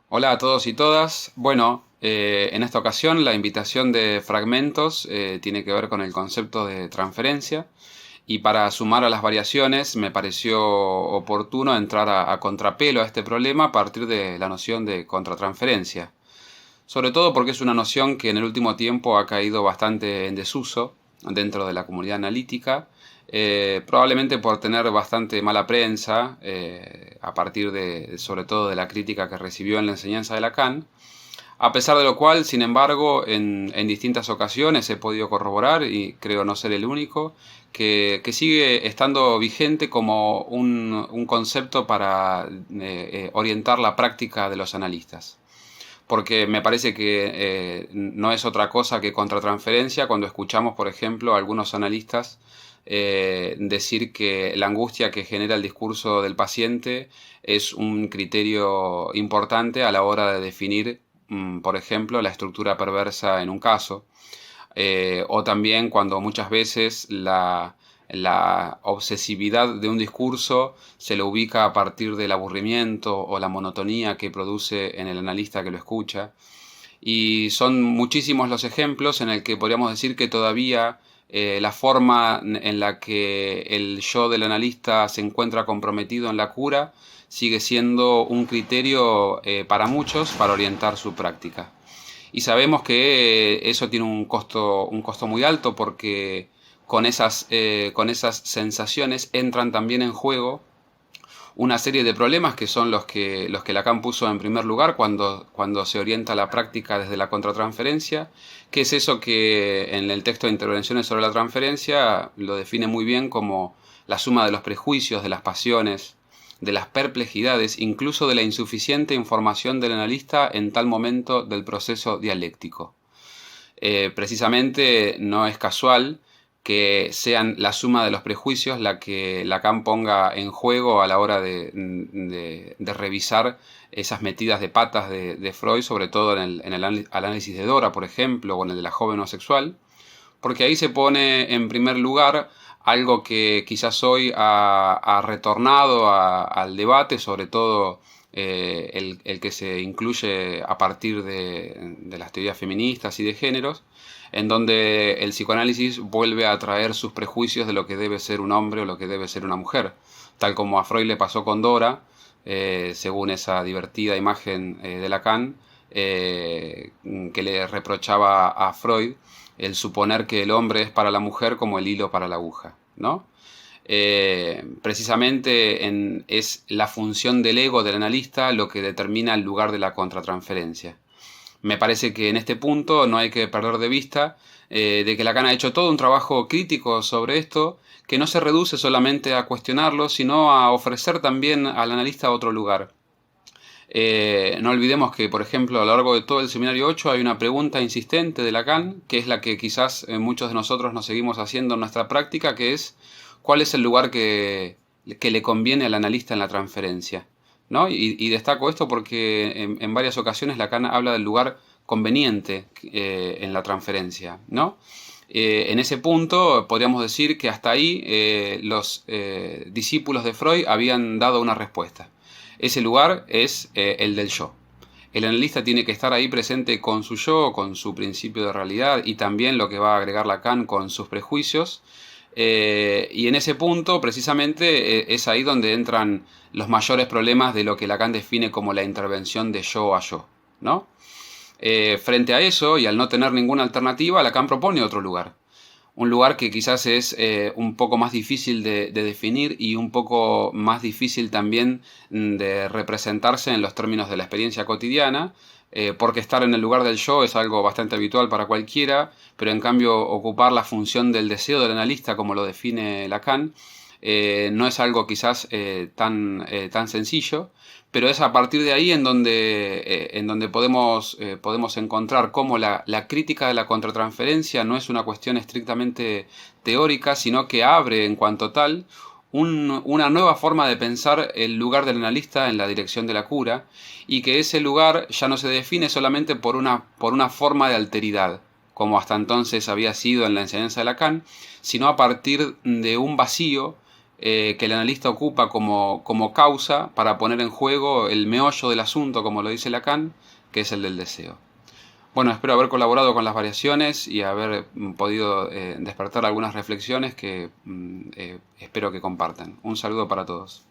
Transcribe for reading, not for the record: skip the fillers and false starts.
Hola a todos y todas. Bueno, en esta ocasión la invitación de fragmentos tiene que ver con el concepto de transferencia y para sumar a las variaciones me pareció oportuno entrar a contrapelo a este problema a partir de la noción de contratransferencia. Sobre todo porque es una noción que en el último tiempo ha caído bastante en desuso dentro de la comunidad analítica, probablemente por tener bastante mala prensa, a partir de, sobre todo de la crítica que recibió en la enseñanza de Lacan, a pesar de lo cual, sin embargo, en distintas ocasiones he podido corroborar, y creo no ser el único, que sigue estando vigente como un concepto para orientar la práctica de los analistas, porque me parece que no es otra cosa que contratransferencia cuando escuchamos, por ejemplo, a algunos analistas decir que la angustia que genera el discurso del paciente es un criterio importante a la hora de definir, por ejemplo, la estructura perversa en un caso, o también cuando muchas veces la obsesividad de un discurso se lo ubica a partir del aburrimiento o la monotonía que produce en el analista que lo escucha. Y son muchísimos los ejemplos en el que podríamos decir que todavía la forma en la que el yo del analista se encuentra comprometido en la cura sigue siendo un criterio para muchos para orientar su práctica. Y sabemos que eso tiene un costo muy alto porque con esas sensaciones entran también en juego una serie de problemas que son los que Lacan puso en primer lugar cuando se orienta la práctica desde la contratransferencia, que es eso que en el texto de Intervenciones sobre la transferencia lo define muy bien como la suma de los prejuicios, de las pasiones, de las perplejidades, incluso de la insuficiente información del analista en tal momento del proceso dialéctico. Precisamente no es casual que sean la suma de los prejuicios la que Lacan ponga en juego a la hora de revisar esas metidas de patas de Freud, sobre todo en el análisis de Dora, por ejemplo, o en el de la joven homosexual, porque ahí se pone en primer lugar algo que quizás hoy ha retornado al debate, sobre todo el que se incluye a partir de las teorías feministas y de géneros, en donde el psicoanálisis vuelve a traer sus prejuicios de lo que debe ser un hombre o lo que debe ser una mujer, tal como a Freud le pasó con Dora, según esa divertida imagen de Lacan, que le reprochaba a Freud el suponer que el hombre es para la mujer como el hilo para la aguja, ¿no? Precisamente es la función del ego del analista lo que determina el lugar de la contratransferencia. Me parece que en este punto no hay que perder de vista de que Lacan ha hecho todo un trabajo crítico sobre esto, que no se reduce solamente a cuestionarlo, sino a ofrecer también al analista otro lugar. No olvidemos que, por ejemplo, a lo largo de todo el seminario 8 hay una pregunta insistente de Lacan, que es la que quizás muchos de nosotros nos seguimos haciendo en nuestra práctica, que es ¿cuál es el lugar que le conviene al analista en la transferencia? ¿No? Y destaco esto porque en varias ocasiones Lacan habla del lugar conveniente en la transferencia, ¿no? En ese punto podríamos decir que hasta ahí los discípulos de Freud habían dado una respuesta. Ese lugar es el del yo. El analista tiene que estar ahí presente con su yo, con su principio de realidad y también lo que va a agregar Lacan con sus prejuicios. Y en ese punto, precisamente, es ahí donde entran los mayores problemas de lo que Lacan define como la intervención de yo a yo, ¿no? Frente a eso, y al no tener ninguna alternativa, Lacan propone otro lugar. Un lugar que quizás es un poco más difícil de definir y un poco más difícil también de representarse en los términos de la experiencia cotidiana, porque estar en el lugar del yo es algo bastante habitual para cualquiera, pero en cambio ocupar la función del deseo del analista, como lo define Lacan, no es algo quizás tan sencillo, pero es a partir de ahí en donde podemos encontrar cómo la crítica de la contratransferencia no es una cuestión estrictamente teórica, sino que abre en cuanto tal una nueva forma de pensar el lugar del analista en la dirección de la cura, y que ese lugar ya no se define solamente por una forma de alteridad, como hasta entonces había sido en la enseñanza de Lacan, sino a partir de un vacío que el analista ocupa como causa para poner en juego el meollo del asunto, como lo dice Lacan, que es el del deseo. Bueno, espero haber colaborado con las variaciones y haber podido despertar algunas reflexiones que espero que compartan. Un saludo para todos.